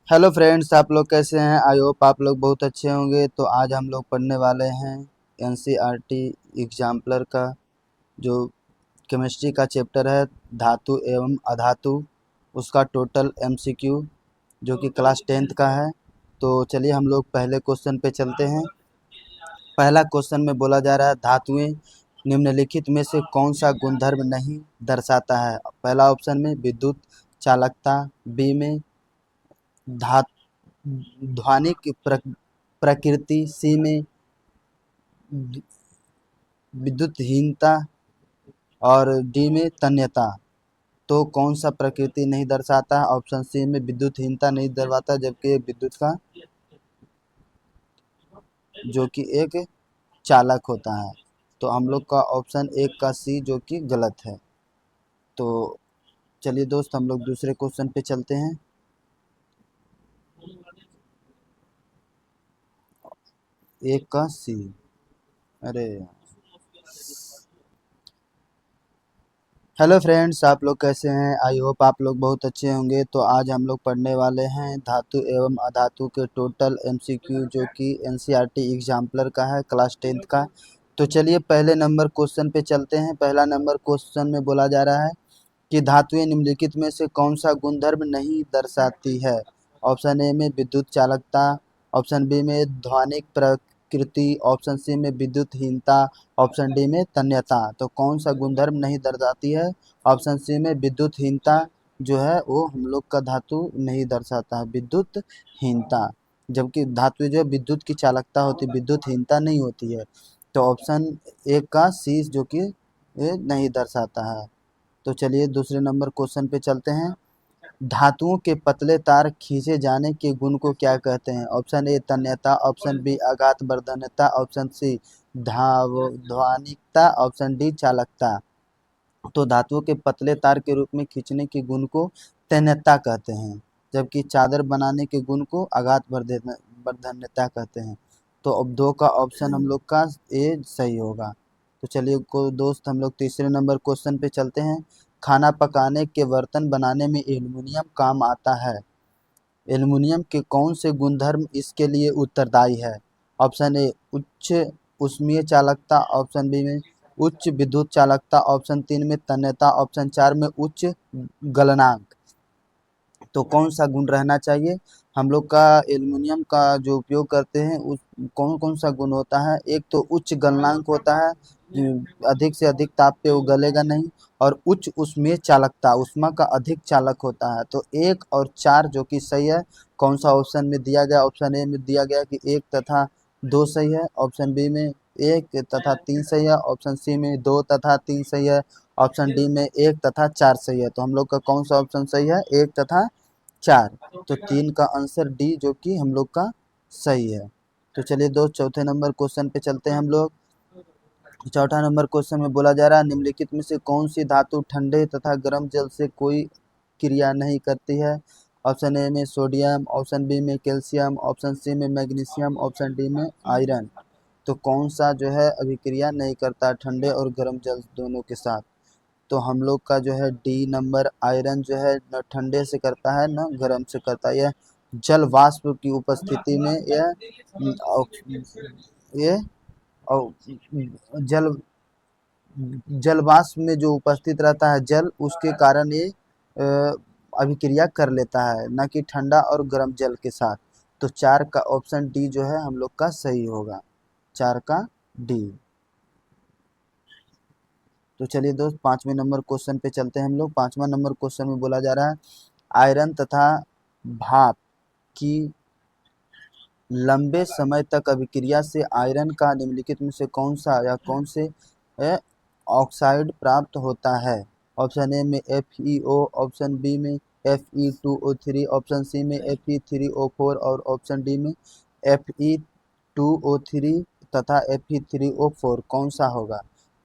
Hello friends, आप लोग कैसे हैं। आई होप आप लोग बहुत अच्छे होंगे। तो आज हम लोग पढ़ने वाले हैं एनसीईआरटी एग्जाम्पलर का जो केमिस्ट्री का चैप्टर है धातु एवं अधातु, उसका टोटल एमसीक्यू जो कि क्लास 10th का है। तो चलिए हम लोग पहले क्वेश्चन पे चलते हैं। पहला क्वेश्चन में बोला जा रहा है धातुएं निम्नलिखित में से कौन सा गुणधर्म नहीं दर्शाता है। पहला ऑप्शन में विद्युत चालकता, बी में धा ध्वनिक प्रकृति, सी में विद्युतहीनता और डी में तन्यता। तो कौन सा प्रकृति नहीं दर्शाता है। ऑप्शन सी में विद्युतहीनता नहीं दर्शाता, जबकि विद्युत का जो कि एक चालक होता है। तो हम लोग का ऑप्शन एक का सी जो कि गलत है। तो चलिए दोस्त हम लोग दूसरे क्वेश्चन पे चलते हैं। एक का सी, अरे हेलो फ्रेंड्स, आप लोग कैसे हैं। आई होप आप लोग बहुत अच्छे होंगे। तो आज हम लोग पढ़ने वाले हैं धातु एवं अधातु के टोटल एमसीक्यू जो कि एनसीईआरटी एग्जाम्पलर का है क्लास 10th का। तो चलिए पहले नंबर क्वेश्चन पे चलते हैं। पहला नंबर क्वेश्चन में बोला जा रहा है कि धातुएं निम्नलिखित में से कौन सा गुणधर्म नहीं दर्शाती है। ऑप्शन ए में विद्युत चालकता, ऑप्शन बी में ध्वनिक प्रकृति, ऑप्शन सी में विद्युतहीनता, ऑप्शन डी में तन्यता। तो कौन सा गुणधर्म नहीं दर्शाती है। ऑप्शन सी में विद्युतहीनता जो है वो हम लोग का धातु नहीं दर्शाता है, विद्युतहीनता। जबकि धातु जो विद्युत की चालकता होती है, विद्युतहीनता नहीं होती है। तो ऑप्शन ए का सी जो कि ये नहीं दर्शाता है। तो चलिए दूसरे नंबर क्वेश्चन पे चलते हैं। धातुओं के पतले तार खींचे जाने के गुण को क्या कहते हैं। ऑप्शन ए तन्यता, ऑप्शन बी आघात वर्धनता, ऑप्शन सी ध्वनिकता, ऑप्शन डी चालकता। तो धातुओं के पतले तार के रूप में खींचने के गुण को तन्यता कहते हैं, जबकि चादर बनाने के गुण को आघात वर्धनता कहते हैं। तो अब दो का ऑप्शन हम लोग का ए सही होगा। तो चलिए को दोस्त हम लोग तीसरे नंबर क्वेश्चन पे चलते हैं। खाना पकाने के बर्तन बनाने में एल्युमिनियम काम आता है। एल्युमिनियम के कौन से गुणधर्म इसके लिए उत्तरदायी है। ऑप्शन ए उच्च ऊष्मीय चालकता, ऑप्शन बी में उच्च विद्युत चालकता, ऑप्शन 3 में तन्यता, ऑप्शन 4 में उच्च गलनांक। तो कौन सा गुण रहना चाहिए। हम लोग का एल्युमिनियम का जो उपयोग करते हैं उस कौन कौन सा गुण होता है। एक तो उच्च गलनांक होता है, अधिक से अधिक ताप पे वो गलेगा नहीं। और उच्च ऊष्मीय चालकता, ऊष्मा का अधिक चालक होता है। तो एक और चार जो कि सही है। कौन सा ऑप्शन में दिया गया। ऑप्शन ए में दिया गया कि एक तथा दो सही है, ऑप्शन बी में एक तथा तीन सही है, ऑप्शन सी में दो तथा तीन सही है, ऑप्शन डी में एक तथा चार सही है। तो हम लोग का कौन सा ऑप्शन सही है, एक तथा चार। तो तीन का आंसर डी जो कि हम लोग का सही है। तो चलिए दो चौथे नंबर क्वेश्चन पे चलते हैं हम लोग। चौथा नंबर क्वेश्चन में बोला जा रहा है निम्नलिखित में से कौन सी धातु ठंडे तथा गर्म जल से कोई क्रिया नहीं करती है। ऑप्शन ए में सोडियम, ऑप्शन बी में कैल्शियम, ऑप्शन सी में मैग्नीशियम, ऑप्शन डी में आयरन। तो कौन सा जो है अभिक्रिया नहीं करता ठंडे और गर्म जल दोनों के साथ। तो हम लोग का जो है डी नंबर आयरन जो है न ठंडे से करता है न गर्म से करता है। यह जल वाष्प की उपस्थिति में ये जल जल वाष्प में जो उपस्थित रहता है जल, उसके कारण ये अभिक्रिया कर लेता है, न कि ठंडा और गर्म जल के साथ। तो चार का ऑप्शन डी जो है हम लोग का सही होगा, चार का डी। तो चलिए दोस्त पांचवें नंबर क्वेश्चन पे चलते हैं हम लोग। पांचवा नंबर क्वेश्चन में बोला जा रहा है आयरन तथा भाप की लंबे समय तक अभिक्रिया से आयरन का निम्नलिखित में से कौन सा या कौन से ऑक्साइड प्राप्त होता है। ऑप्शन ए में FeO, ऑप्शन बी में Fe2O3, ऑप्शन सी में Fe3O4 और ऑप्शन डी में Fe2O3 तथा Fe3O4। कौन सा होगा।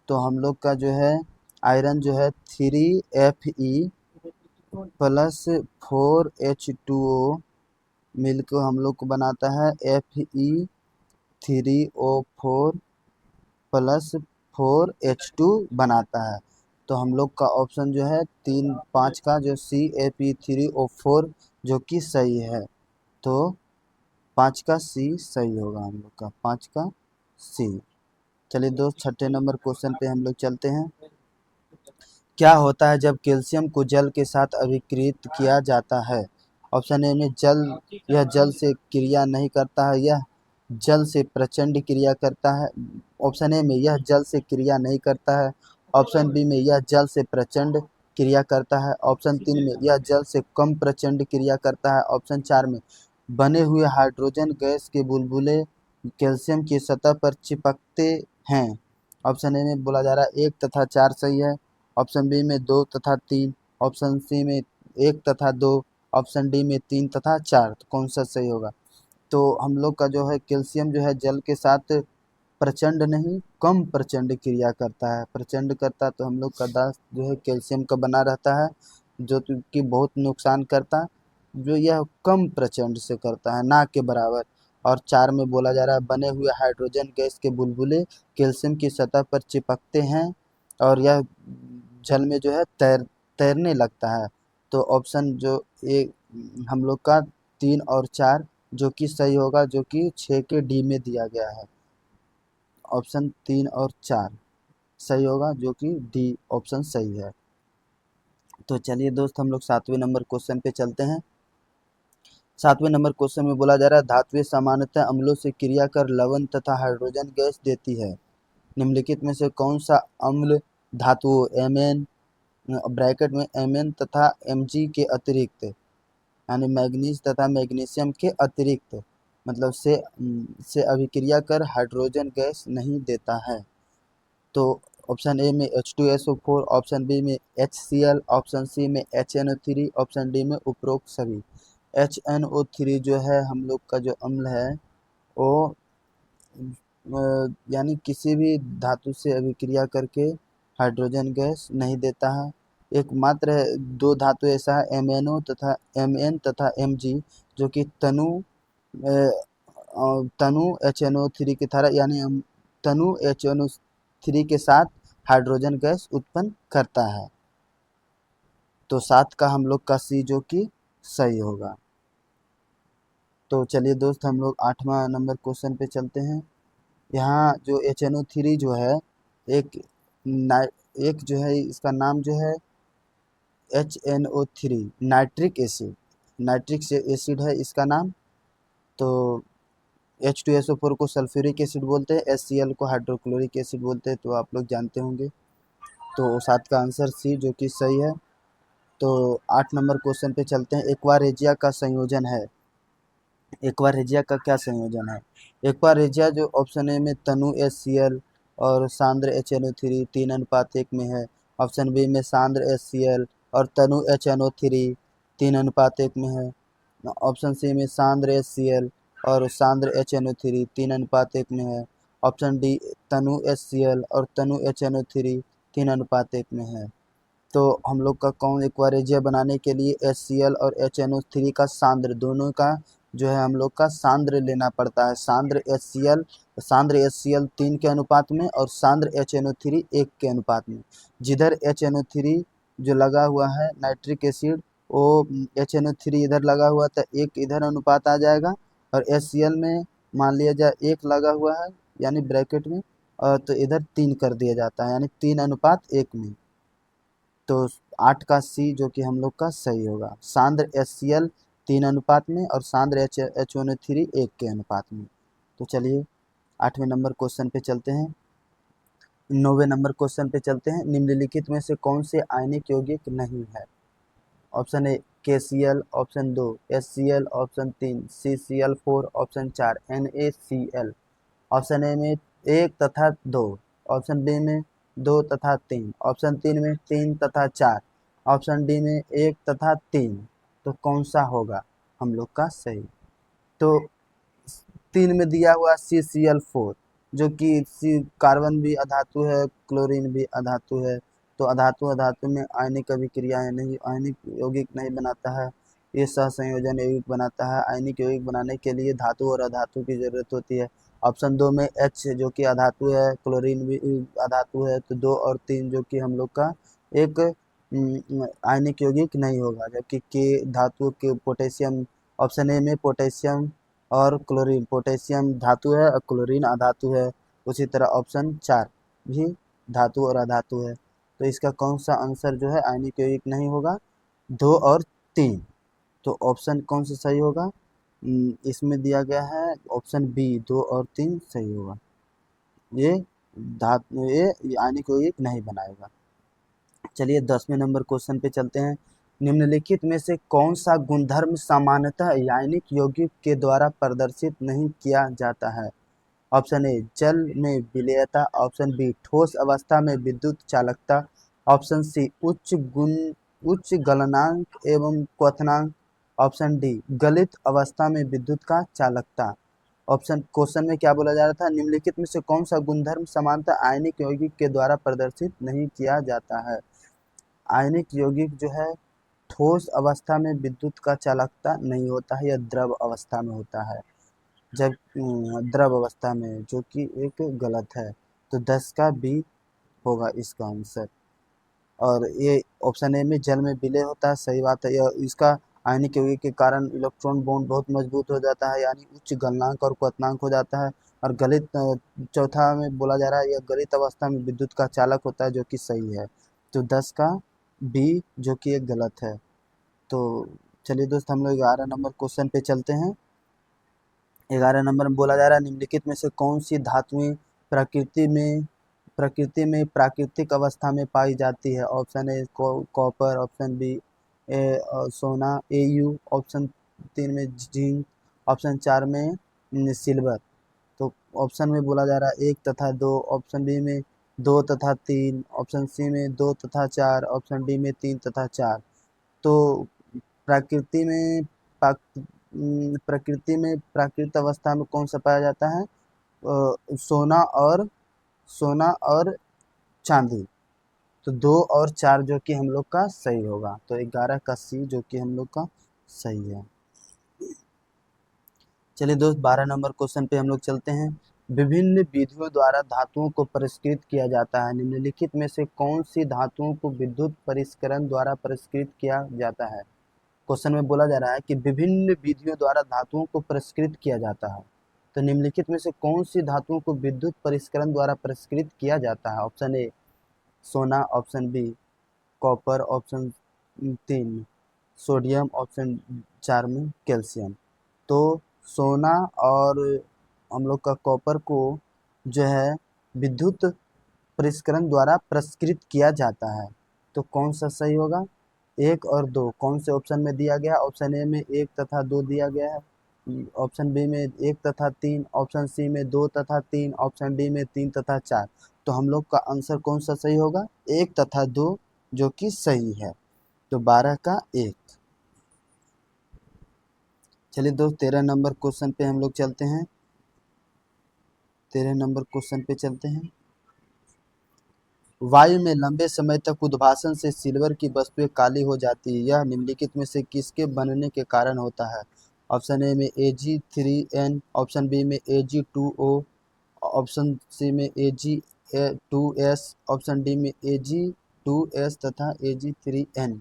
तो हम लोग का जो है आयरन जो है 3Fe+4H2O मिलकर हम लोग को बनाता है Fe3O4 प्लस 4H2 बनाता है। तो हम लोग का ऑप्शन जो है तीन पाँच का जो सी Fe3O4 जो कि सही है। तो 5 का सी सही होगा हम लोग का, 5 का सी। चलिए दोस्त, छठे नंबर क्वेश्चन पे हम लोग चलते हैं। क्या होता है जब कैल्शियम को जल के साथ अभिक्रित किया जाता है? ऑप्शन ए में यह जल से क्रिया नहीं करता है, यह जल से प्रचंड क्रिया करता है। ऑप्शन ए में यह जल से क्रिया नहीं करता है। ऑप्शन बी में यह जल से प्रचंड क्रिया करता है। ऑप्शन 3 में यह जल से कम प्रचंड क्रिया करता है। ऑप्शन 4 में बने हुए हाइड्रोजन गैस के बुलबुले कैल्शियम की सतह पर चिपकते हैं। ऑप्शन ए में बोला जा रहा है 1 तथा 4 सही है। ऑप्शन बी में 2 तथा 3। ऑप्शन सी में 1 तथा 2। ऑप्शन डी में 3 तथा 4। तो कौन सा सही होगा? तो हम लोग का जो है कैल्शियम जो है जल के साथ प्रचंड नहीं, कम प्रचंड क्रिया करता है। प्रचंड करता तो हम लोग का दांत जो है कैल्शियम का बना रहता है, जो कि बहुत नुकसान करता, जो यह कम प्रचंड से करता है, ना के बराबर। और 4 में बोला जा रहा है बने हुए हाइड्रोजन गैस के बुलबुले कैल्शियम की सतह पर चिपकते हैं और यह जल में जो है तैरने लगता है। तो ऑप्शन जो ए हम लोग का 3 और 4 जो कि सही होगा, जो कि 6 के डी में दिया गया है। ऑप्शन 3 और 4 सही होगा, जो कि डी ऑप्शन सही है। तो चलिए दोस्त, हम लोग 7वें नंबर क्वेश्चन पे चलते हैं। 7वें नंबर क्वेश्चन में बोला जा रहा है धातुएं सामान्यतः अम्लों से क्रिया कर लवण तथा हाइड्रोजन गैस देती है। निम्नलिखित में से कौन सा अम्ल धातुओं Mn ब्रैकेट में Mn तथा Mg के अतिरिक्त, यानी मैग्नीज तथा मैग्नीशियम के अतिरिक्त, मतलब से अभिक्रिया कर हाइड्रोजन गैस नहीं देता है? तो ऑप्शन ए में H2SO4, ऑप्शन बी में HCl, ऑप्शन सी में HNO3, ऑप्शन डी में उपरोक्त सभी। HNO3 जो है हम लोग का जो अम्ल है वो यानी किसी भी धातु से अभिक्रिया करके हाइड्रोजन गैस नहीं देता है। एकमात्र दो धातु ऐसा है MnO तथा Mn तथा Mg, जो कि तनु HNO3 की तरह, यानी तनु HNO3 के साथ हाइड्रोजन गैस उत्पन्न करता है। तो 7 का हम लोग का सी जो कि सही होगा। तो चलिए दोस्त, हम लोग 8वां नंबर क्वेश्चन पे चलते हैं। यहाँ जो HNO3 जो है एक एक जो है इसका नाम जो है HNO3 नाइट्रिक एसिड, नाइट्रिक से एसिड है इसका नाम। तो H2SO4 को सल्फ्यूरिक एसिड बोलते हैं, HCl को हाइड्रोक्लोरिक एसिड बोलते हैं, तो आप लोग जानते होंगे। तो 7 का आंसर सी जो कि सही है। तो 8 नंबर क्वेश्चन पे चलते हैं। एक्वारेजिया का संयोजन है। एक्वारेजिया का क्या संयोजन है? एक्वारेजिया जो ऑप्शन ए में तनु HCl और सांद्र HNO3 3:1 में है। ऑप्शन बी में सांद्र HCl और तनु HNO3 3:1 में है। ऑप्शन सी में सांद्र HCl और सांद्र HNO3 3:1 में है। ऑप्शन डी तनु HCl और तनु HNO3 3:1 में है। तो हम लोग का कौन एक्वारेजिया बनाने के लिए HCl और HNO3 का सांद्र, दोनों का जो है हम लोग का सांद्र लेना पड़ता है। सांद्र HCl 3 के अनुपात में और सांद्र HNO3 1 के अनुपात में। जिधर HNO3 जो लगा हुआ है नाइट्रिक एसिड, वो HNO3 इधर लगा हुआ था, 1 इधर अनुपात आ जाएगा। और HCl में मान लिया जाए 1 लगा हुआ है यानी ब्रैकेट में, और तो इधर 3 कर दिया जाता है, यानी 3:1 में। तो 8 का सी जो कि हम लोग का सही होगा। सांद्र HCl 3 अनुपात में और सांद्र HNO3 1 के अनुपात में। तो चलिए 8वें नंबर क्वेश्चन पे चलते हैं। 9वें नंबर क्वेश्चन पे चलते हैं। निम्नलिखित में से कौन से आयनिक यौगिक नहीं है? Option A KCl, option 2 HCl, option 3 CCl4, option 4 NaCl। Option A में 1 तथा 2, ऑप्शन बी में 2 तथा 3, ऑप्शन 3 में 3 तथा 4, ऑप्शन डी में 1 तथा 3। तो कौन सा होगा हम लोग का सही? तो 3 में दिया हुआ CCl4, जो कि कार्बन भी अधातु है, क्लोरीन भी अधातु है। तो अधातु अधातु में आयनिक अभिक्रियाएं नहीं, आयनिक यौगिक नहीं बनाता है, ये सहसंयोजन यौगिक बनाता है। आयनिक यौगिक बनाने के लिए धातु और अधातु की जरूरत होती है। ऑप्शन 2 में H जो कि अधातु है, क्लोरीन भी अधातु है, तो 2 और 3 जो कि हम लोग का एक आयनिक यौगिक नहीं होगा। जबकि के धातु के पोटेशियम ऑप्शन ए में पोटेशियम और क्लोरीन, पोटेशियम धातु है और क्लोरीन अधातु है। उसी तरह ऑप्शन 4 भी धातु और अधातु है। तो इसका कौन सा आंसर जो है आयनिक यौगिक नहीं होगा? 2 और 3। तो ऑप्शन कौन सा सही होगा? इसमें दिया गया है ऑप्शन बी, 2 और 3 सही होगा। ये धातु ये आयनिक यौगिक नहीं बनाएगा। चलिए 10वें नंबर क्वेश्चन पे चलते हैं। निम्नलिखित में से कौन सा गुणधर्म सामान्यतः आयनिक यौगिक के द्वारा प्रदर्शित नहीं किया जाता है? ऑप्शन ए जल में विलेयता, ऑप्शन बी ठोस अवस्था में विद्युत चालकता, ऑप्शन सी उच्च गलनांक एवं क्वथनांक, ऑप्शन डी गलित अवस्था में विद्युत का चालकता। ऑप्शन क्वेश्चन में क्या बोला जा रहा था? निम्नलिखित में से कौन सा गुणधर्म सामान्यतः आयनिक यौगिक के द्वारा प्रदर्शित नहीं किया जाता है? आयनिक यौगिक जो है ठोस अवस्था में विद्युत का चालकता नहीं होता है, यह द्रव अवस्था में होता है। जब द्रव अवस्था में, जो कि एक गलत है। तो 10 का बी होगा इसका आंसर। और ये ऑप्शन ए में जल में विलय होता है, सही बात है। यह इसका आयनिक यौगिक के कारण इलेक्ट्रॉन बॉन्ड बहुत मजबूत हो जाता है, यानी उच्च गलनांक और क्वथनांक हो जाता है। और गलित चौथा में बोला जा रहा है यह गलित अवस्था में विद्युत का चालक होता है, जो कि सही है। तो 10 का बी जो कि एक गलत है। तो चलिए दोस्त हम लोग 11 नंबर क्वेश्चन पे चलते हैं। 11 नंबर में बोला जा रहा है निम्नलिखित में से कौन सी धातुएं प्रकृति में प्राकृतिक अवस्था में पाई जाती है? Option A copper, option B सोना Au, ऑप्शन 3 में जिंक, ऑप्शन 4 में सिल्वर। तो ऑप्शन में बोला जा रहा है 1 तथा 2, ऑप्शन बी में 2 तथा 3, ऑप्शन सी में 2 तथा 4, ऑप्शन डी में 3 तथा 4। तो प्रकृति में प्राकृतिक अवस्था में कौन सा पाया जाता है? सोना और चांदी। तो 2 और 4 जो कि हम लोग का सही होगा। तो 11 का सी जो कि हम लोग का सही है। चलिए दोस्त 12 नंबर क्वेश्चन पे हम लोग चलते हैं। विभिन्न विधियों द्वारा धातुओं को परिष्कृत किया जाता है। निम्नलिखित में से कौन सी धातुओं को विद्युत परिष्करण द्वारा परिष्कृत किया जाता है? क्वेश्चन में बोला जा रहा है कि विभिन्न विधियों द्वारा धातुओं को परिष्कृत किया जाता है। तो निम्नलिखित में से कौन सी धातुओं को विद्युत परिष्करण द्वारा परिष्कृत किया जाता है? ऑप्शन ए सोना, option B copper, option 3 sodium, option 4 में कैल्शियम। तो सोना और हम लोग का कॉपर को जो है विद्युत परिष्करण द्वारा परिष्कृत किया जाता है। तो कौन सा सही होगा? 1 और 2 कौन से ऑप्शन में दिया गया? ऑप्शन ए में 1 तथा 2 दिया गया है, ऑप्शन बी में 1 तथा 3, ऑप्शन सी में 2 तथा 3, ऑप्शन डी में 3 तथा 4। तो हम लोग का आंसर कौन सा सही होगा? 1 तथा 2 जो कि सही है। तो 12 का 1। चलिए दोस्त 13 नंबर क्वेश्चन पे हम लोग चलते हैं। 13 नंबर क्वेश्चन पे चलते हैं। वायु में लंबे समय तक उद्भासन से सिल्वर की वस्तुएं काली हो जाती है, यह निम्नलिखित में से किसके बनने के कारण होता है? ऑप्शन ए में Ag3n, ऑप्शन बी में Ag2O, ऑप्शन सी में Ag2S, ऑप्शन डी में Ag2S तथा Ag3n।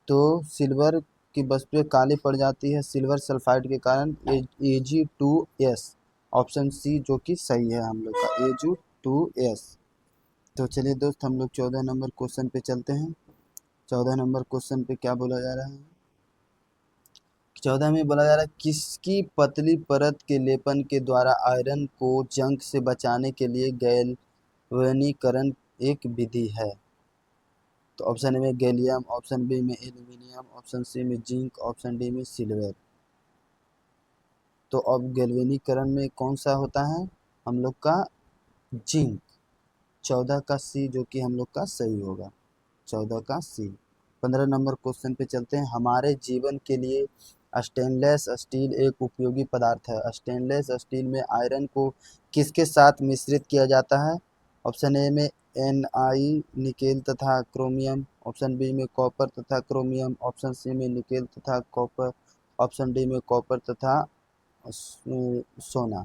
तो सिल्वर की वस्तुएं काली पड़ जाती है सिल्वर सल्फाइड के कारण, Ag2S। ऑप्शन सी जो कि सही है हम लोग का Ag2S। तो चलिए दोस्त हम लोग 14 नंबर क्वेश्चन पे चलते हैं। 14 नंबर क्वेश्चन पे क्या बोला जा रहा है? 14 में बोला जा रहा है किसकी पतली परत के लेपन के द्वारा आयरन को जंग से बचाने के लिए गैल्वेनीकरण एक विधि है? तो ऑप्शन ए में गैलियम, ऑप्शन बी में एल्यूमिनियम, ऑप्शन सी में जिंक, ऑप्शन डी में सिल्वर। तो अब गैल्वेनीकरण में कौन सा होता है हम लोग का? जिंक। 14 का सी जो कि हम लोग का सही होगा। 14 का सी। 15 नंबर क्वेश्चन पे चलते हैं। हमारे जीवन के लिए स्टेनलेस स्टील एक उपयोगी पदार्थ है। स्टेनलेस स्टील में आयरन को किसके साथ मिश्रित किया जाता है? ऑप्शन ए में Ni निकेल तथा क्रोमियम, ऑप्शन बी में कॉपर तथा क्रोमियम, ऑप्शन सी में निकेल तथा कॉपर, ऑप्शन डी में कॉपर तथा सोना।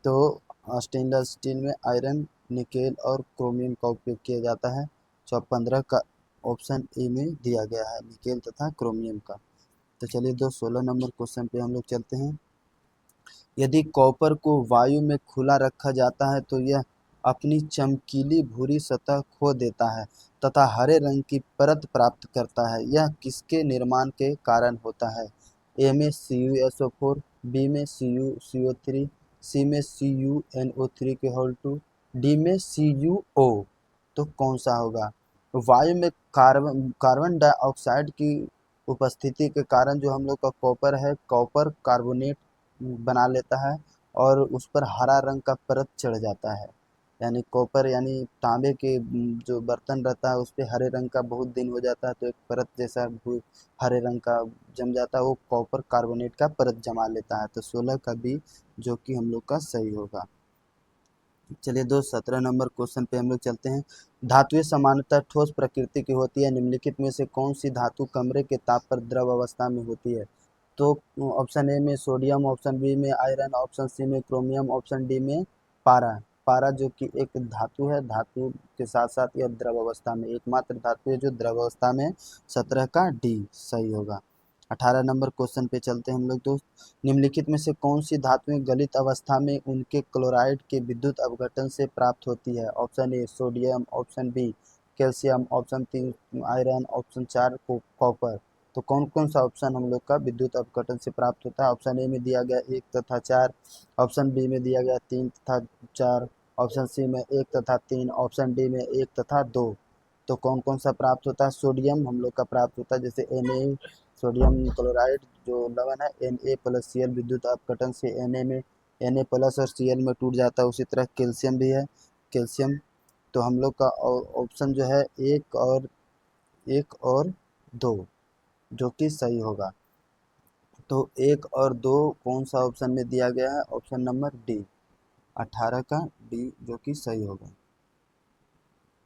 तो स्टेनलेस स्टील में आयरन, निकेल और क्रोमियम का उपयोग किया जाता है। 15 का ऑप्शन ए में दिया गया है निकेल तथा क्रोमियम का। तो चलिए दोस्त 16 नंबर क्वेश्चन पे हम लोग चलते हैं। यदि कॉपर को वायु में खुला रखा जाता है तो यह अपनी चमकीली भूरी सतह खो देता है तथा हरे रंग की परत प्राप्त करता है। यह किसके निर्माण के कारण होता है? ए में CuSO4, बी में CuCO3, सी में CuNO3 के होल 2, डी में CuO। तो कौन सा होगा? वायु में कार्बन कार्बन डाइऑक्साइड की उपस्थिति के कारण जो हम लोग का कॉपर है, कॉपर कार्बोनेट बना लेता है और उस पर हरा रंग का परत चढ़ जाता है। यानी कॉपर यानी तांबे के जो बर्तन रहता है उस पे हरे रंग का बहुत दिन हो जाता है तो एक परत जैसा हरे रंग का जम जाता है, वो कॉपर कार्बोनेट का परत जमा लेता है। तो 16 का बी जो कि हम लोग का सही होगा। चलिए दोस्त 17 नंबर क्वेश्चन पे हम लोग चलते हैं। धातुएं सामान्यतः ठोस प्रकृति की होती है, निम्नलिखित में से कौन सी धातु कमरे के ताप पर द्रव अवस्था में होती है? तो ऑप्शन ए में सोडियम, ऑप्शन बी में आयरन, ऑप्शन सी में क्रोमियम, ऑप्शन डी में पारा। पारा जो कि एक धातु है, धातु के साथ साथ यह द्रव अवस्था में एकमात्र धातु है जो द्रव अवस्था में। 17 का डी सही होगा। 18 नंबर क्वेश्चन पे चलते हैं हम लोग दोस्त। निम्नलिखित में से कौन सी धातुएं गलित अवस्था में उनके क्लोराइड के विद्युत अपघटन से प्राप्त होती है? Option A sodium, option B calcium, option 3 iron, option 4 copper. तो कौन कौन सा ऑप्शन हम लोग का विद्युत अपघटन से प्राप्त होता है? ऑप्शन ए में दिया गया 1 तथा 4, ऑप्शन बी में दिया गया 3 तथा 4, ऑप्शन सी में 1 तथा 3, ऑप्शन डी में 1 तथा 2। तो कौन कौन सा प्राप्त होता है? सोडियम हम लोग का प्राप्त होता है, जैसे Na सोडियम क्लोराइड जो लवण है Na+Cl विद्युत अपघटन से Na+ और Cl में टूट जाता है। उसी तरह कैल्शियम भी है, कैल्शियम। तो हम लोग का ऑप्शन जो है एक और दो जो कि सही होगा। तो 1 और 2 कौन सा ऑप्शन में दिया गया है? ऑप्शन नंबर डी, 18 का डी जो कि सही होगा।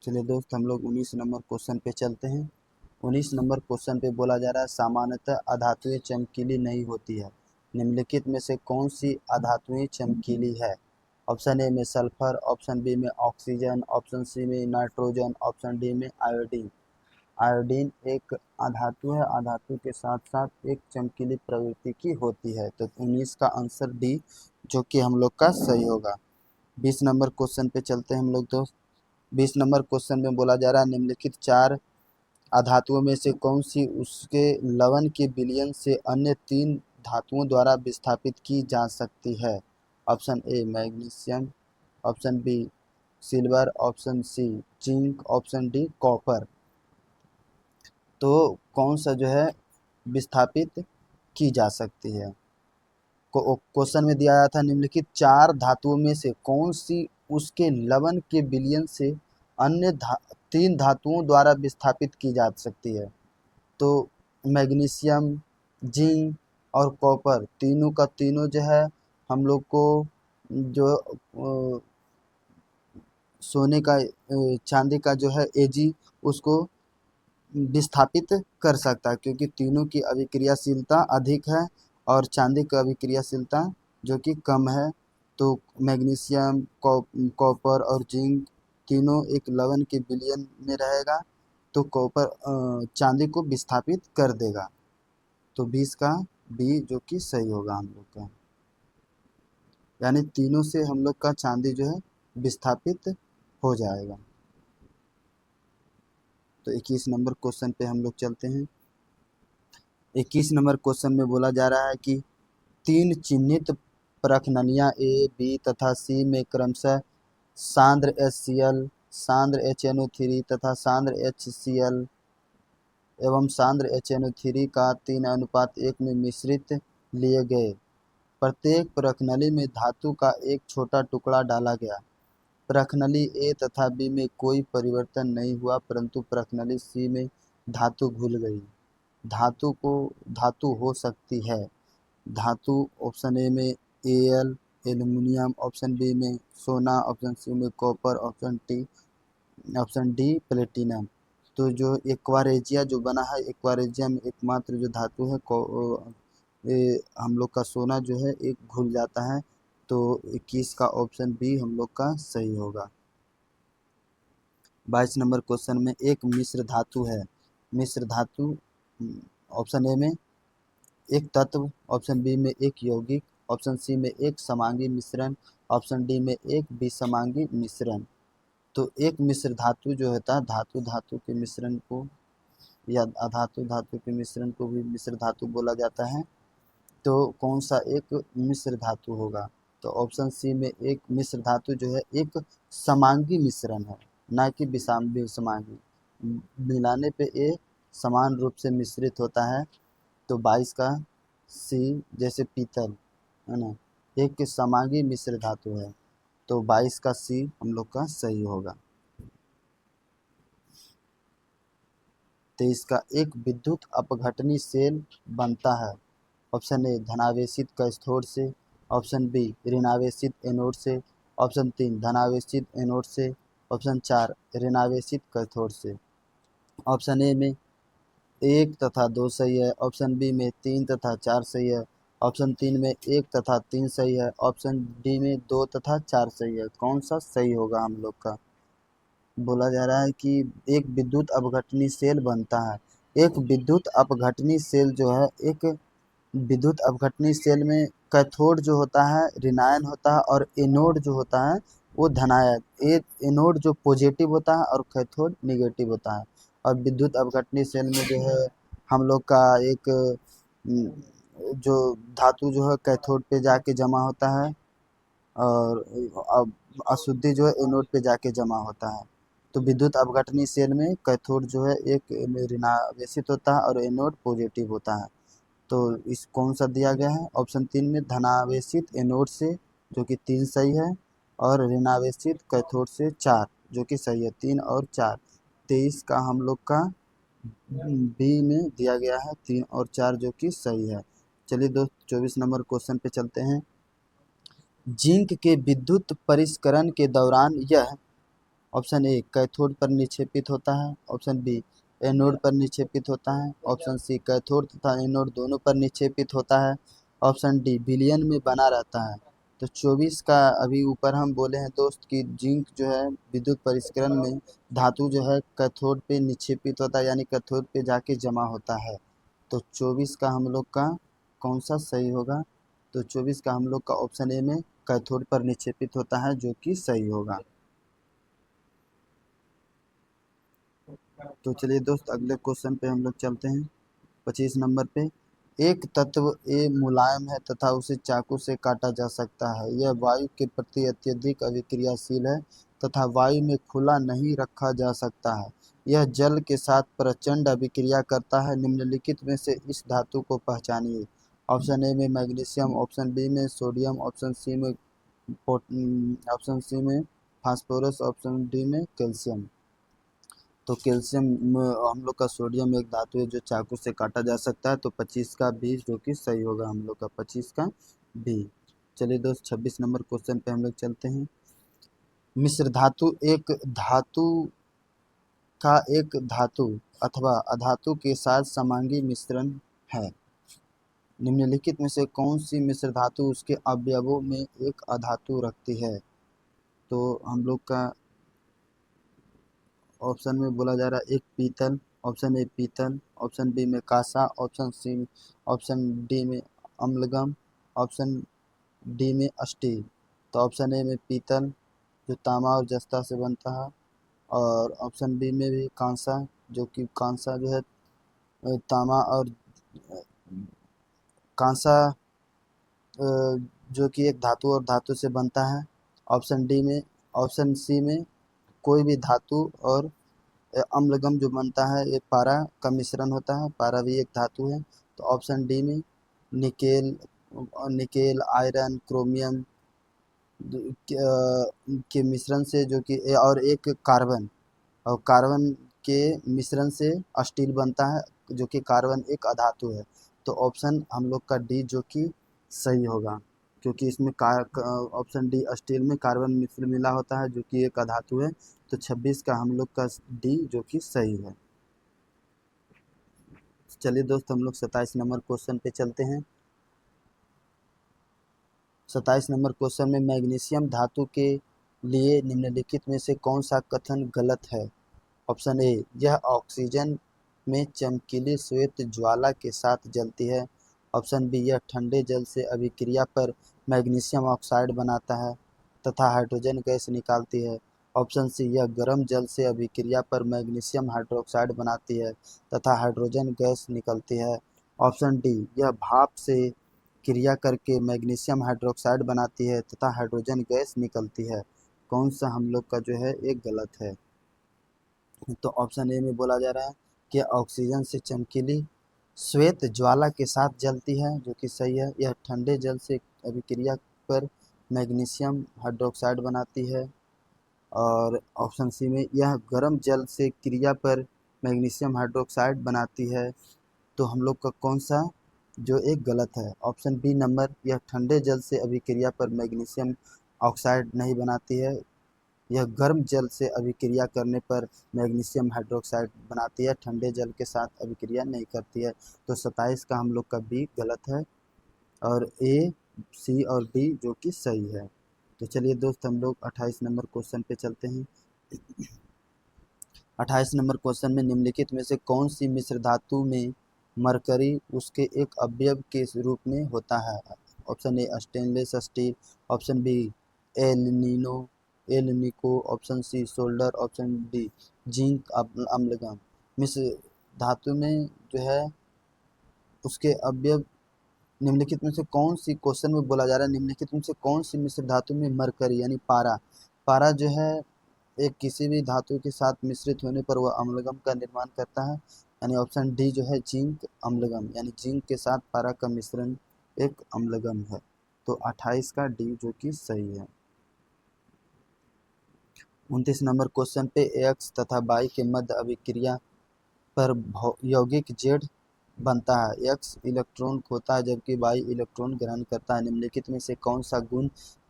चलिए दोस्त हम लोग 19 नंबर क्वेश्चन पे चलते हैं। 19 नंबर क्वेश्चन पे बोला जा रहा है सामान्यतः अधातुएं चमकीली नहीं होती है, निम्नलिखित में से कौन सी अधातुएं चमकीली है? ऑप्शन ए में सल्फर, ऑप्शन बी में ऑक्सीजन, ऑप्शन सी में नाइट्रोजन, ऑप्शन डी में आयोडीन। आयोडीन एक अधातु है, अधातु के साथ साथ एक चमकीली प्रवृत्ति की होती है। तो 19 का आंसर डी जो कि हम लोग का सही होगा। 20 नंबर क्वेश्चन पे चलते हैं हम लोग दोस्त। 20 नंबर क्वेश्चन में बोला जा रहा है निम्नलिखित 4 अधातुओं में से कौन सी उसके लवण के विलयन से अन्य 3 धातुओं द्वारा विस्थापित की जा सकती है? Option A magnesium, option B silver, option C zinc, option D copper. तो कौन सा जो है विस्थापित की जा सकती है? क्वेश्चन में दिया गया था निम्नलिखित 4 धातुओं में से कौन सी उसके लवण के विलयन से अन्य 3 धातुओं द्वारा विस्थापित की जा सकती है? तो मैग्नीशियम, जिंक और कॉपर तीनों का तीनों जो है हम लोग को जो सोने का चांदी का जो है Ag उसको विस्थापित कर सकता है, क्योंकि तीनों की अभिक्रियाशीलता अधिक है और चांदी की अभिक्रियाशीलता जो कि कम है। तो मैग्नीशियम, कॉपर और जिंक तीनों एक लवण के विलयन में रहेगा तो कॉपर चांदी को विस्थापित कर देगा। तो 20 का बी जो कि सही होगा हम लोग का, यानी तीनों से हम लोग का चांदी जो है विस्थापित हो जाएगा। तो 21 नंबर क्वेश्चन पे हम लोग चलते हैं। 21 नंबर क्वेश्चन में बोला जा रहा है कि 3 चिन्हित प्रखननियाँ ए, बी तथा सी में क्रमशः सांद्र HCl, सांद्र HNO3 तथा सांद्र HCl एवं सांद्र HNO3 का 3:1 में मिश्रित लिए गए। प्रत्येक प्रखनली में धातु का एक छोटा टुकड़ा डाला गया। प्रखनली ए तथा बी में कोई परिवर्तन नहीं हुआ, परंतु प्रखनली सी में धातु घुल गई। धातु हो सकती है। धातु ऑप्शन ए में Al एल्युमिनियम, ऑप्शन बी में सोना, ऑप्शन सी में कॉपर, ऑप्शन डी प्लेटिनम। तो जो एक्वारेजिया जो बना है, एक्वारेजिया में एकमात्र जो धातु है हम लोग का सोना जो है एक घुल जाता है। तो 21 का ऑप्शन बी हम लोग का सही होगा। 22 नंबर क्वेश्चन में एक मिश्र धातु है। मिश्र धातु ऑप्शन ए में एक तत्व, ऑप्शन बी में एक यौगिक, ऑप्शन सी में एक समांगी मिश्रण, ऑप्शन डी में एक विसमांगी मिश्रण। तो एक मिश्र धातु जो होता है, धातु धातु के मिश्रण को या अधातु धातु के मिश्रण को भी मिश्र धातु बोला जाता है। तो कौन सा एक मिश्र धातु होगा? तो ऑप्शन सी में एक मिश्र धातु जो है एक समांगी मिश्रण है, ना कि विसमांगी। मिलाने पे ये समान रूप से मिश्रित होता है। तो 22 का सी, जैसे पीतल है ना, एक समांगी मिश्र धातु है। तो 22 का सी हम लोग का सही होगा। 23 का एक विद्युत अपघटनी सेल बनता है। ऑप्शन ए धनावेशित कैथोड से, ऑप्शन बी ऋणावेशित एनोड से, ऑप्शन 3 धनावेशित एनोड से, ऑप्शन 4 ऋणावेशित कैथोड से। ऑप्शन ए में 1 तथा 2 सही है, ऑप्शन बी में 3 तथा 4 सही है, ऑप्शन 3 में 1 तथा 3 सही है, ऑप्शन डी में 2 तथा 4 सही है। कौन सा सही होगा हम लोग का? बोला जा रहा है कि एक विद्युत अपघटनी सेल बनता है। एक विद्युत अपघटनी सेल जो है, एक विद्युत अपघटनी सेल में कैथोड जो होता है ऋणायन होता है और एनोड जो होता है वो धनायन। एनोड जो पॉजिटिव होता है और कैथोड निगेटिव होता है। और विद्युत अपघटनी सेल में जो है हम लोग का एक जो धातु जो है कैथोड पे जाके जमा होता है और अशुद्धि जो है एनोड पे जाके जमा होता है। तो विद्युत अपघटनी सेल में कैथोड जो है एक ऋणावेशित होता है और एनोड पॉजिटिव होता है। तो इस कौन सा दिया गया है? ऑप्शन 3 में धनावेशित एनोड से, जो कि 3 सही है, और ऋणावेशित कैथोड से 4, जो कि सही है। 3 और 4। 23 का हम लोग का बी में दिया गया है 3 और 4, जो कि सही है। चलिए दोस्त 24 नंबर क्वेश्चन पे चलते हैं। जिंक के विद्युत परिष्करण के दौरान यह, ऑप्शन ए कैथोड पर निक्षेपित होता है, ऑप्शन बी एनोड पर निक्षेपित होता है, ऑप्शन सी कैथोड तथा एनोड दोनों पर निक्षेपित होता है, ऑप्शन डी विलयन में बना रहता है। तो 24 का अभी ऊपर हम बोले हैं दोस्त कि जिंक जो है विद्युत परिष्करण में धातु जो है कैथोड पे निक्षेपित होता है, यानी कैथोड पे जाके जमा होता है। तो 24 का हम लोग का कौन सा सही होगा? तो 24 का हम लोग का ऑप्शन ए में कैथोड पर निक्षेपित होता है, जो कि सही होगा। तो चलिए दोस्त अगले क्वेश्चन पे हम लोग चलते हैं। 25 नंबर पे, एक तत्व ए मुलायम है तथा उसे चाकू से काटा जा सकता है। यह वायु के प्रति अत्यधिक अभिक्रियाशील है तथा वायु में खुला नहीं रखा जा सकता है। यह जल के साथ प्रचंड अभिक्रिया करता है। निम्नलिखित में से इस धातु को पहचानिए। ऑप्शन ए में मैग्नीशियम, ऑप्शन बी में सोडियम, ऑप्शन सी में फास्फोरस, ऑप्शन डी में कैल्शियम। तो कैल्शियम हम लोग का, सोडियम एक धातु है जो चाकू से काटा जा सकता है। तो 25 का बी जो कि सही होगा हम लोग का, 25 का बी। चलिए दोस्त 26 नंबर क्वेश्चन पे हम लोग चलते हैं। मिश्र धातु एक धातु का एक धातु अथवा अधातु के साथ समांगी मिश्रण है। निम्नलिखित में से कौन सी मिश्र धातु उसके अवयवों में एक अधातु रखती है? तो हम लोग का ऑप्शन में बोला जा रहा है एक पीतल, ऑप्शन ए पीतल, ऑप्शन बी में कांसा, ऑप्शन डी में अम्लगम, ऑप्शन डी में स्टील। तो ऑप्शन ए में पीतल जो तांबा और जस्ता से बनता है, और ऑप्शन बी में भी कांसा, जो कि कांसा जो है तांबा और कांसा जो कि एक धातु और धातु से बनता है। ऑप्शन डी में, ऑप्शन सी में कोई भी धातु और अम्लगम जो बनता है ये पारा का मिश्रण होता है। पारा भी एक धातु है। तो ऑप्शन डी में निकेल, आयरन, क्रोमियम के मिश्रण से, जो कि और एक कार्बन, और कार्बन के मिश्रण से स्टील बनता है, जो कि कार्बन एक अधातु है। तो ऑप्शन हम लोग का डी जो कि सही होगा, क्योंकि इसमें ऑप्शन डी स्टील में कार्बन मिश्र मिला होता है, जो कि एक अधातु है। तो 26 का हम लोग का डी जो कि सही है। चलिए दोस्त हम लोग 27 नंबर क्वेश्चन पे चलते हैं। 27 नंबर क्वेश्चन में मैग्नीशियम धातु के लिए निम्नलिखित में से कौन सा कथन गलत है? ऑप्शन ए, यह ऑक्सीजन में चमकीली श्वेत ज्वाला के साथ जलती है, ऑप्शन बी, यह ठंडे जल से अभिक्रिया पर मैग्नीशियम ऑक्साइड बनाता है तथा हाइड्रोजन गैस निकालती है। ऑप्शन सी, यह गर्म जल से अभिक्रिया पर मैग्नीशियम हाइड्रोक्साइड बनाती है तथा हाइड्रोजन गैस निकलती है। ऑप्शन डी, यह भाप से क्रिया करके मैग्नीशियम हाइड्रोक्साइड बनाती है तथा हाइड्रोजन गैस निकलती है। कौन सा हम लोग का जो है एक गलत है? तो ऑप्शन ए में बोला जा रहा है कि ऑक्सीजन से चमकीली श्वेत ज्वाला के साथ जलती है, जो कि सही है। यह ठंडे जल से अभिक्रिया पर मैग्नीशियम हाइड्रोक्साइड बनाती है। और ऑप्शन सी में यह गर्म जल से क्रिया पर मैग्नीशियम हाइड्रोक्साइड बनाती है। तो हम लोग का कौन सा जो एक गलत है? ऑप्शन बी नंबर, यह ठंडे जल से अभिक्रिया पर मैग्नीशियम ऑक्साइड नहीं बनाती है, यह गर्म जल से अभिक्रिया करने पर मैग्नीशियम हाइड्रोक्साइड बनाती है, ठंडे जल के साथ अभिक्रिया नहीं करती है। तो 27 का हम लोग का बी गलत है और ए, सी और डी जो कि सही है। तो चलिए दोस्त, हम लोग 28 नंबर क्वेश्चन पे चलते हैं। 28 नंबर क्वेश्चन में निम्नलिखित में से कौन सी मिश्र धातु में मरकरी उसके एक अवयव के रूप में होता है? Option A, stainless steel. Option B, एल्यूमिनो एल्यूमिको। Option C, solder. Option D, zinc amalgam. मिश्र धातु में जो है उसके अवयव निम्नलिखित में से कौन सी, क्वेश्चन में बोला जा रहा है निम्नलिखित में से कौन सी मिश्र धातु में मरकरी यानी पारा, पारा जो है एक किसी भी धातु के साथ मिश्रित होने पर वह अम्लगम का निर्माण करता है, यानी ऑप्शन डी जो है जिंक अम्लगम, यानी जिंक के साथ पारा का मिश्रण एक अम्लगम है। तो 28 का डी जो कि सही है। 29 नंबर क्वेश्चन पे एक्स तथा वाई के मध्य अभिक्रिया पर यौगिक जेड बनता है। एक्स इलेक्ट्रॉन खोता है जबकि वाई इलेक्ट्रॉन ग्रहण करता है। निम्नलिखित में से कौन सा गुण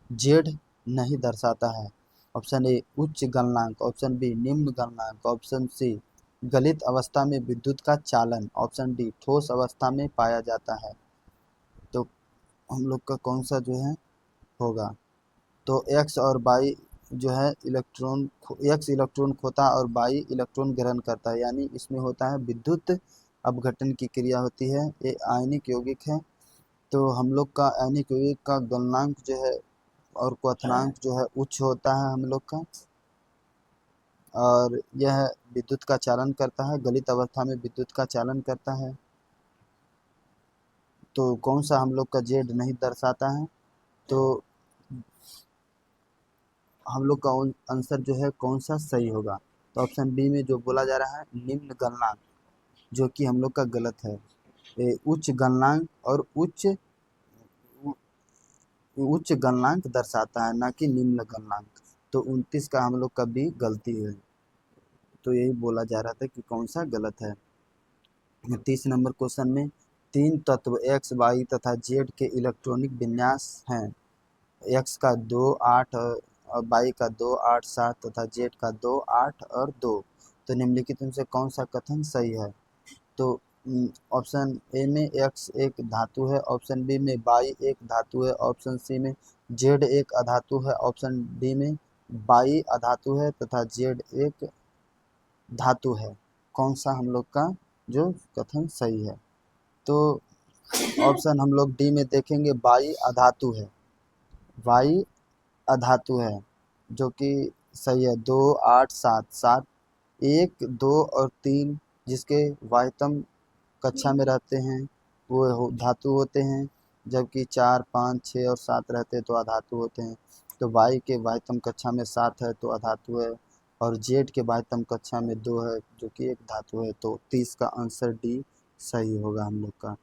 जेड नहीं दर्शाता है? ऑप्शन ए, उच्च गलनांक। ऑप्शन बी, निम्न गलनांक। ऑप्शन सी, गलित अवस्था में विद्युत का चालन। ऑप्शन डी, ठोस अवस्था में पाया जाता है। तो हम लोग का कौन सा जो है होगा? तो एक्स और वाई जो है एक्स इलेक्ट्रॉन खोता है और वाई इलेक्ट्रॉन ग्रहण करता है, यानी इसमें होता है विद्युत अपघटन की क्रिया होती है। ये आयनिक यौगिक है। तो हम लोग का आयनिक यौगिक का गलनांक जो है और क्वथनांक जो है उच्च होता है हम लोग का, और यह विद्युत का चालन करता है, गलित अवस्था में विद्युत का चालन करता है। तो कौन सा हम लोग का जेड नहीं दर्शाता है? तो हम लोग का आंसर जो है कौन सा सही होगा? तो ऑप्शन बी में जो बोला जा रहा है निम्न गलनांक, जो कि हम लोग का गलत है। उच्च गलनांक और उच्च गलनांक दर्शाता है, ना कि निम्न गलनांक। तो 29 का हम लोग का भी गलती है। तो यही बोला जा रहा था कि कौन सा गलत है। 30 नंबर क्वेश्चन में तीन तत्व एक्स, वाई तथा जेड के इलेक्ट्रॉनिक विन्यास हैं। एक्स का 2, 8 और वाई का 2, 8, 7 तथा जेड का 2, 8 और 2। तो निम्नलिखित में से कौन सा कथन सही है? तो ऑप्शन ए में एक्स एक धातु है। ऑप्शन बी में वाई एक धातु है। ऑप्शन सी में जेड एक अधातु है। ऑप्शन डी में वाई अधातु है तथा जेड एक धातु है। कौन सा हम लोग का जो कथन सही है? तो ऑप्शन हम लोग डी में देखेंगे, वाई अधातु है। वाई अधातु है जो कि सही है। 2, 8, 7, 7, 1, 2 और 3 जिसके वाह्यतम कक्षा में रहते हैं वो धातु होते हैं, जबकि 4, 5, 6 और 7 रहते हैं तो अधातु होते हैं। तो वाई के वाह्यतम कक्षा में 7 है तो अधातु है, और जेड के वाह्यतम कक्षा में 2 है जो कि एक धातु है। तो 30 का आंसर डी सही होगा हम लोग का।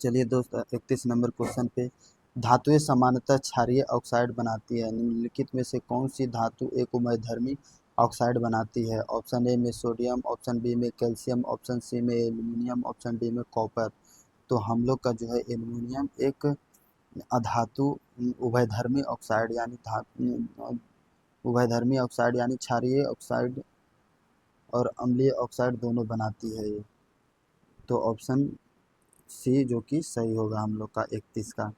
चलिए दोस्त, 31 नंबर क्वेश्चन पे धातुएं सामान्यतः क्षारीय ऑक्साइड बनाती है। निम्नलिखित में से कौन सी धातु एक उभयधर्मी ऑक्साइड बनाती है? ऑप्शन ए में सोडियम। ऑप्शन बी में कैल्शियम। ऑप्शन सी में एल्यूमिनियम। ऑप्शन डी में कॉपर। तो हम लोग का जो है एल्यूमिनियम एक अधातु उभयधर्मी ऑक्साइड यानी उभयधर्मी ऑक्साइड यानी क्षारीय ऑक्साइड और अम्लीय ऑक्साइड दोनों बनाती है ये। तो ऑप्शन सी जो कि सही होगा हम लोग का 31 का।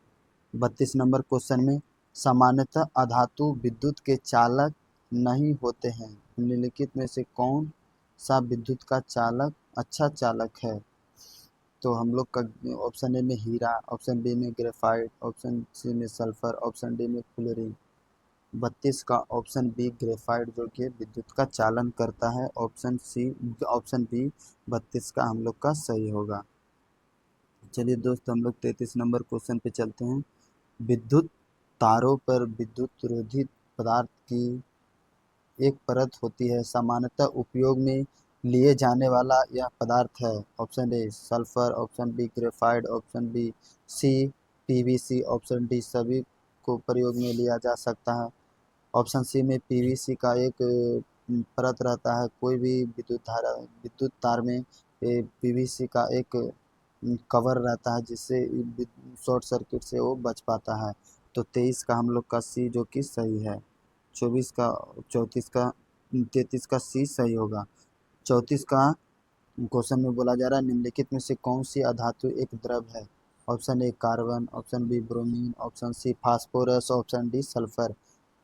32 नंबर क्वेश्चन में सामान्यतः अधातु विद्युत के चालक नहीं होते हैं। निम्नलिखित में से कौन सा विद्युत का चालक अच्छा चालक है? तो हम लोग का ऑप्शन ए में हीरा, ऑप्शन बी में ग्रेफाइट, ऑप्शन सी में सल्फर, ऑप्शन डी में फ्लोरीन। 32 का ऑप्शन बी ग्रेफाइट जो कि विद्युत का चालन करता है। ऑप्शन बी 32 का हम लोग का सही होगा। चलिए दोस्त हम लोग 33 नंबर क्वेश्चन पे चलते हैं। विद्युत तारों पर विद्युत रोधी पदार्थ की एक परत होती है, सामान्यतः उपयोग में लिए जाने वाला यह पदार्थ है। Option A sulphur, option B graphite, option B C PVC, option D सभी को प्रयोग में लिया जा सकता है। ऑप्शन सी में पीवीसी का एक परत रहता है। कोई भी विद्युत तार में पीवीसी का एक कवर रहता है, जिससे शॉर्ट सर्किट से वो बच पाता है। तो 23 का हम लोग का सी जो कि सही है। 24 का 34 का 33 का सी सही होगा। 34 का क्वेश्चन में बोला जा रहा है निम्नलिखित में से कौन सी अधातु एक द्रव है। Option A carbon, option B bromine, option C phosphorus, option D sulphur.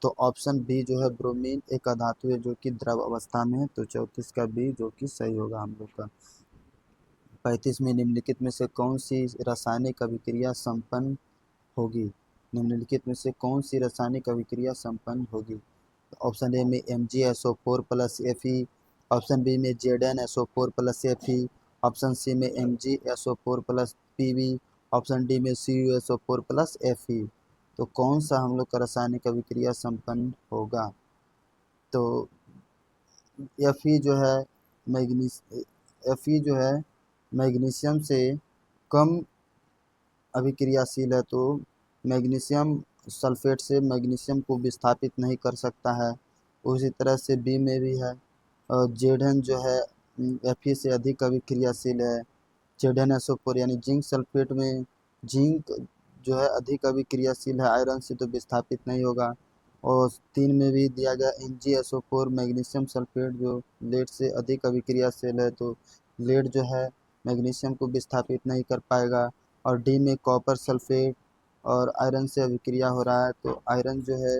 तो ऑप्शन बी जो है ब्रोमीन एक अधातु है जो कि द्रव अवस्था में है। तो 34 का बी जो कि सही होगा हम लोग का। 35 में निम्नलिखित में से कौन सी रासायनिक अभिक्रिया संपन्न होगी। निम्नलिखित में से कौन सी रासायनिक अभिक्रिया संपन्न होगी। ऑप्शन ए में MgSO4 plus Fe, option B में ZnSO4 plus Fe, option C में MgSO4 plus Pb, option D में CuSO4 प्लस Fe। तो कौन सा हम लोग का रासायनिक अभिक्रिया संपन्न होगा। तो Fe जो है Fe जो है मैग्नीशियम से कम अभिक्रियाशील है। तो मैग्नीशियम सल्फेट से मैग्नीशियम को विस्थापित नहीं कर सकता है। उसी तरह से बी में भी है। और जेडन जो है Fe से अधिक अभिक्रियाशील है। ZnSO4 यानी जिंक सल्फेट में जिंक जो है अधिक अभिक्रियाशील है, आयरन से तो विस्थापित नहीं होगा। और 3 में भी दिया गया MgSO4 मैग्नीशियम सल्फेट जो लेड से अधिक अभिक्रियाशील है। तो लेड जो है मैग्नीशियम को विस्थापित नहीं कर पाएगा। और डी में कॉपर सल्फेट और आयरन से अभिक्रिया हो रहा है। तो आयरन जो है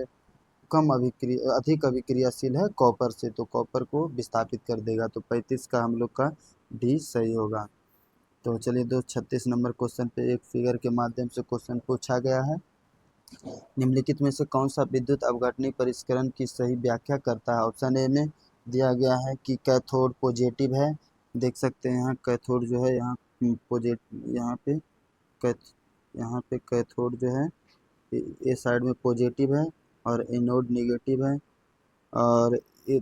अधिक अभिक्रियाशील है कॉपर से, तो कॉपर को विस्थापित कर देगा। तो 35 का हम लोग का डी सही होगा। तो चलिए दोस्त 36 नंबर क्वेश्चन पे एक फिगर के माध्यम से क्वेश्चन पूछा गया है। निम्नलिखित में से कौन सा विद्युत अपघटनी परिष्करण की सही व्याख्या करता है। ऑप्शन ए में दिया गया है कि कैथोड पॉजिटिव है। देख सकते हैं यहाँ कैथोड जो है यहाँ यहाँ पे कैथ यहाँ पे कैथोड जो है ये साइड में पॉजिटिव है और एनोड निगेटिव है। और ये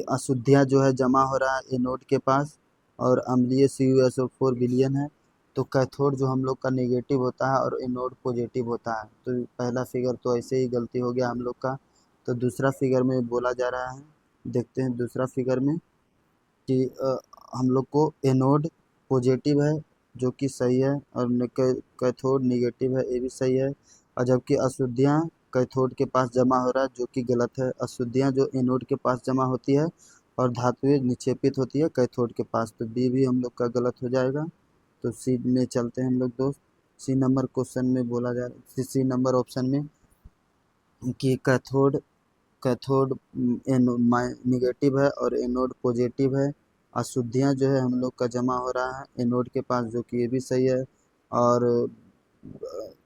अशुद्धियाँ जो है जमा हो रहा है एनोड के पास और अम्लीय CuSO4 विलयन है। तो कैथोड जो हम लोग का नेगेटिव होता है और एनोड पॉजिटिव होता है। तो पहला फिगर तो ऐसे ही गलती हो गया हम लोग का। तो दूसरा फिगर में बोला जा रहा है, देखते हैं दूसरा फिगर में कि हम लोग को एनोड पॉजिटिव है जो कि सही है और कैथोड निगेटिव है, ये भी सही है। और जबकि अशुद्धियाँ कैथोड के पास जमा हो रहा है जो कि गलत है। अशुद्धियाँ जो एनोड के पास जमा होती है और धातुएं निक्षेपित होती है कैथोड के पास। तो बी भी हम लोग का गलत हो जाएगा। तो सी में चलते हैं हम लोग दोस्त। सी नंबर क्वेश्चन में बोला जा रहा है, सी नंबर ऑप्शन में कि कैथोड कैथोड निगेटिव है और एनोड पॉजिटिव है। अशुद्धियाँ जो है हम लोग का जमा हो रहा है एनोड के पास जो कि ये भी सही है। और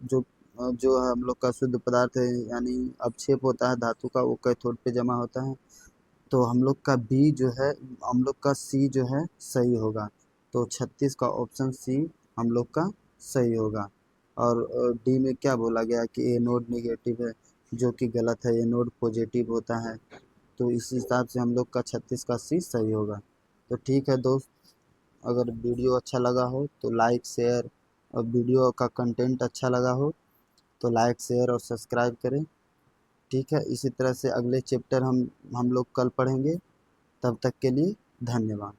जो जो हम लोग का शुद्ध पदार्थ है यानी अवक्षेप होता है धातु का वो कैथोड पे जमा होता है। तो हम लोग का बी जो है हम लोग का सी जो है सही होगा। तो 36 का ऑप्शन सी हम लोग का सही होगा। और डी में क्या बोला गया कि एनोड निगेटिव है जो कि गलत है, एनोड पॉजिटिव होता है। तो इस हिसाब से हम लोग का 36 का सी सही होगा। तो ठीक है दोस्त, अगर वीडियो अच्छा लगा हो तो लाइक शेयर, और वीडियो का कंटेंट अच्छा लगा हो तो लाइक शेयर और सब्सक्राइब करें। ठीक है, इसी तरह से अगले चैप्टर हम लोग कल पढ़ेंगे। तब तक के लिए धन्यवाद।